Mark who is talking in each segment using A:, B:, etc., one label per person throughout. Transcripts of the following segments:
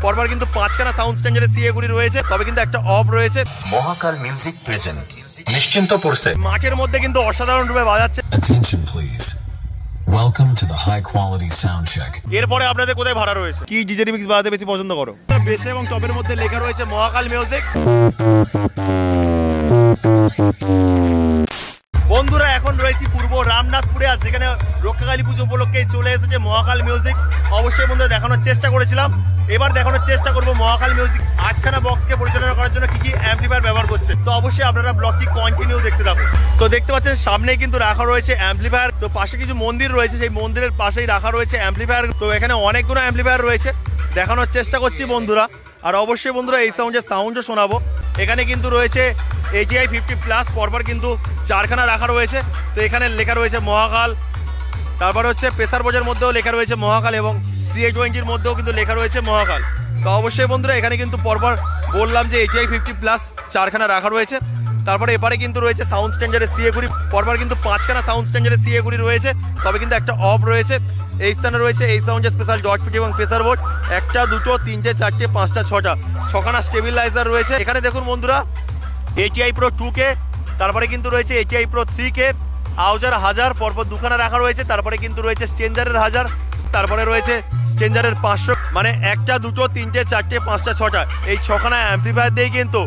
A: পরপর কিন্তু 5খানা sound স্ট্যান্ডার্ডের CA গুলি রয়েছে, তবে কিন্তু একটা অফ রয়েছে।
B: মহাকাল মিউজিক প্রেজেন্ট নিশ্চিন্তপুর সে
A: মাঠের মধ্যে কিন্তু অসাধারণ রূপে বাজাচ্ছে।
C: Attention please. Welcome to the high quality sound check.
A: এরপরে আপনাদের কোথায় ভাড়া রয়েছে? কি ডিজে রিমিক্স বাজাতে বেশি পছন্দ করো? বেশে এবং টপের মধ্যে লেখা রয়েছে মহাকাল মিউজিক। বন্ধুরা এখন রয়েছি পূর্ব রামনাথপুরে, আর যেখানে রক্ষাকালী পুজো উপলক্ষে চলে এসেছে মহাকাল মিউজিক। অবশ্যই বন্ধুরা দেখানোর চেষ্টা করেছিলাম, এবার দেখানোর চেষ্টা করবো মহাকাল মিউজিক 8খানা বক্সকে পরিচালনা করার জন্য কি কি অ্যাম্পলিফায়ার ব্যবহার করছে। তো অবশ্যই আপনারা ব্লগটি কন্টিনিউ দেখতে থাকুন। তো দেখতে পাচ্ছেন সামনেই কিন্তু রাখা রয়েছে অ্যাম্পলিফায়ার, তো পাশে কিছু মন্দির রয়েছে, সেই মন্দিরের পাশেই রাখা রয়েছে অ্যাম্পলিফায়ার। তো এখানে অনেকগুলো অ্যাম্পলিফায়ার রয়েছে, দেখানোর চেষ্টা করছি বন্ধুরা। আর অবশ্যই বন্ধুরা এই সাউন্ডও শোনাবো। এখানে কিন্তু রয়েছে ATI 50+, পরপর কিন্তু 4খানা রাখা রয়েছে। তো এখানে লেখা রয়েছে মহাকাল, তারপর হচ্ছে প্রেসার বোঝের মধ্যেও লেখা রয়েছে মহাকাল, এবং CA20-র মধ্যেও কিন্তু লেখা রয়েছে মহাকাল। তো অবশ্যই বন্ধুরা এখানে কিন্তু পরপর বললাম যে ATI 50+ 4খানা রাখা রয়েছে। তারপরে এপারে কিন্তু রয়েছে সাউন্ড স্ট্যান্ডার্ডের সিএ গুলি, পরপর কিন্তু 5খানা সাউন্ড স্ট্যান্ডার্ডের সিএ গুলি রয়েছে, তবে কিন্তু একটা অফ রয়েছে। এই স্থানে রয়েছে এই সাউন্ডের স্পেশাল ডট পিটি এবং প্রেসার বোর্ড, 1টা 2টো 3টে 4টে 5টা 6টা 6খানা স্টেবিলাইজার রয়েছে। এখানে দেখুন বন্ধুরা ATI Pro 2K, তারপরে কিন্তু রয়েছে ATI Pro 3K, আউজার 1000, পরপর 2খানা রাখা রয়েছে। তারপরে কিন্তু রয়েছে স্ট্রেঞ্জারের 1000, তারপরে রয়েছে স্ট্রেঞ্জারের 500। মানে 1টা 2টো 3টে 4টে 5টা 6টা এই 6খানা অ্যাম্পলিফায়ার দিয়ে কিন্তু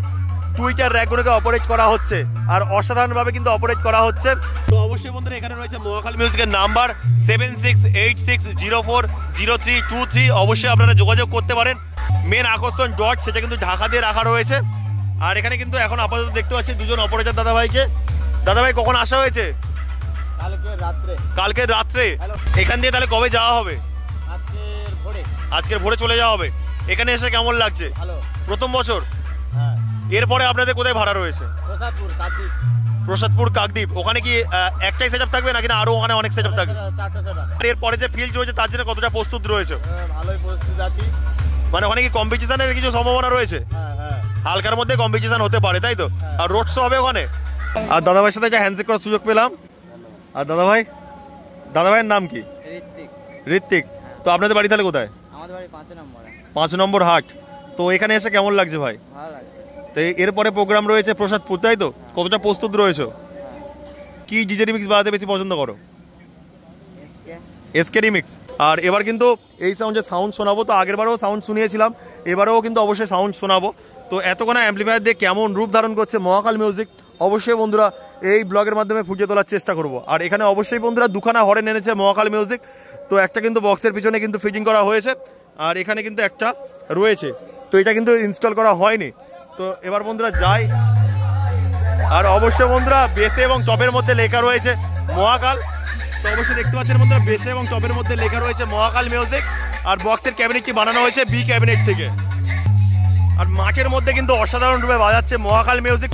A: টুইটার র্যাকগুলোকে অপারেট করা হচ্ছে, আর অসাধারণভাবে কিন্তু অপারেট করা হচ্ছে। তো অবশ্যই বন্ধুরা এখানে রয়েছে মহাকাল মিউজিকের নাম্বার 7686040323। অবশ্যই আপনারা যোগাযোগ করতে পারেন। মেন আকর্ষণ ডট, সেটা কিন্তু ঢাকা দিয়ে রাখা রয়েছে। আর এখানে কিন্তু এখন আপাতত দেখতে পাচ্ছি দুজন অপারেটর দাদাভাইকে। দাদাভাই কখন আসা হয়েছে? কালকে রাত্রে। এখান দিয়ে তাহলে কবে যাওয়া হবে? আজকের ভোরে চলে যাওয়া হবে। এখানে এসে কেমন লাগছে? প্রথম বছর। এরপরে আপনাদের কোথায় ভাড়া রয়েছে? প্রসাদপুর কাকদ্বীপ। ওখানে কি একটাই সেটআপ থাকবে নাকি না আরো ওখানে অনেক সেটআপ থাকবে? এরপরে যে ফিল্ড রয়েছে তার জন্য কতটা প্রস্তুত রয়েছে?
D: ভালোই প্রস্তুত আছি।
A: মানে ওখানে কি কম্পিটিশনের কিছু সম্ভাবনা রয়েছে? হালকার মধ্যে কম্পিটিশন হতে পারে, তাই তো? আর রোড শো হবে ওখানে। আর দাদাভাইয়ের সাথে একটা হ্যান্ডশেক করার সুযোগ পেলাম। আর দাদাভাইয়ের নাম কি? ঋত্বিক। তো আপনাদের বাড়ি তাহলে কোথায়?
D: আমাদের বাড়ি
A: 5 নম্বর হাট। তো এখানে এসে কেমন লাগছে ভাই?
D: ভালো লাগছে।
A: তো এরপরে প্রোগ্রাম রয়েছে প্রসাদপুর, তাই তো? কতটা প্রস্তুত রয়েছে? কি ডিজে রিমিক্স বাজাতে বেশি পছন্দ করো? SK remix. আর এবার কিন্তু এই সাউন্ড শোনাবো। তো আগেরবারও সাউন্ড শুনিয়েছিলাম, এবারেও কিন্তু অবশ্যই সাউন্ড শোনাবো। তো এতক্ষণ অ্যাম্পলিফায়ার দিয়ে কেমন রূপ ধারণ করছে মহাকাল মিউজিক, অবশ্যই বন্ধুরা এই ব্লগের মাধ্যমে ফুটিয়ে তোলার চেষ্টা করব। আর এখানে অবশ্যই বন্ধুরা 2খানা হর্ন এনেছে মহাকাল মিউজিক। তো একটা কিন্তু বক্সের পিছনে কিন্তু ফিটিং করা হয়েছে, আর এখানে কিন্তু একটা রয়েছে। তো এটা কিন্তু ইনস্টল করা হয়নি। তো এবার বন্ধুরা যাই। আর অবশ্যই বন্ধুরা বেসে এবং টপের মধ্যে লেখা রয়েছে মহাকাল। তো অবশ্যই দেখতে পাচ্ছেন বন্ধুরা বেসে এবং টপের মধ্যে লেখা রয়েছে মহাকাল মিউজিক। আর বক্সের ক্যাবিনেটটি বানানো হয়েছে বি ক্যাবিনেট থেকে। আর মাঠের মধ্যে কিন্তু অসাধারণ রূপে বাজাচ্ছে মহাকাল মিউজিক।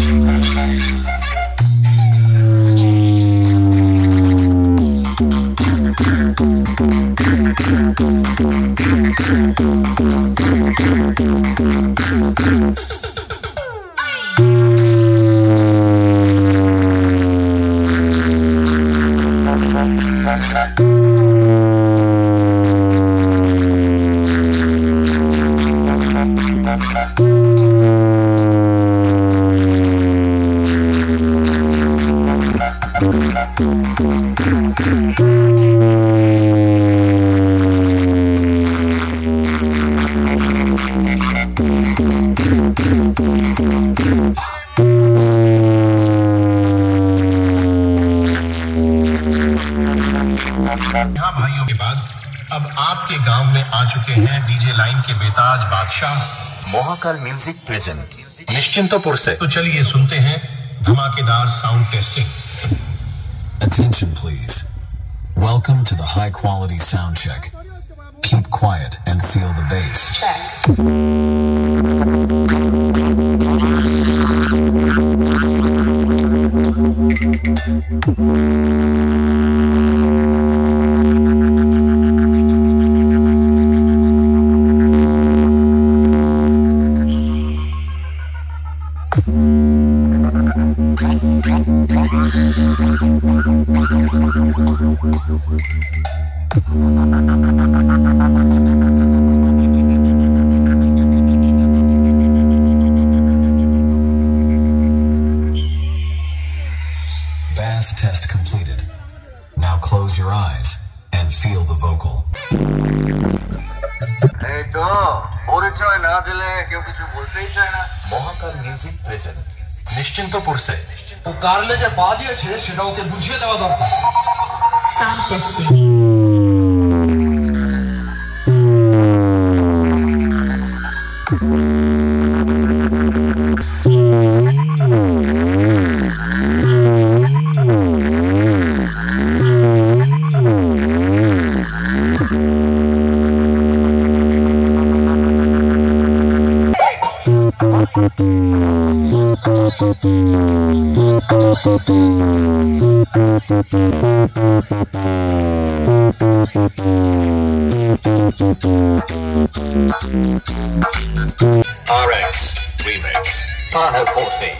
C: यहाँ भाइयों के बाद अब आपके गांव में आ चुके हैं डीजे लाइन के बेताज बादशाह
B: মহাকাল মিউজিক প্রেজেন্ট
C: निश्चिंतपुर से। तो चलिए सुनते हैं धमाकेदार sound testing. Attention please. Welcome to the high quality sound check. Keep quiet and feel the bass. eyes and feel the vocal.
D: এই তো পরিচয় না দিলে কেউ কিছু বলতেই চায় না।
B: মহাকাল মিউজিক প্রেজেন্ট নিশ্চিন্তপুর সে
E: ও কার্লে যে পা দিয়েছে সেটা ওকে বুঝিয়ে দেওয়া দরকার।
F: Sound testing.
B: RX Remix Taha Pose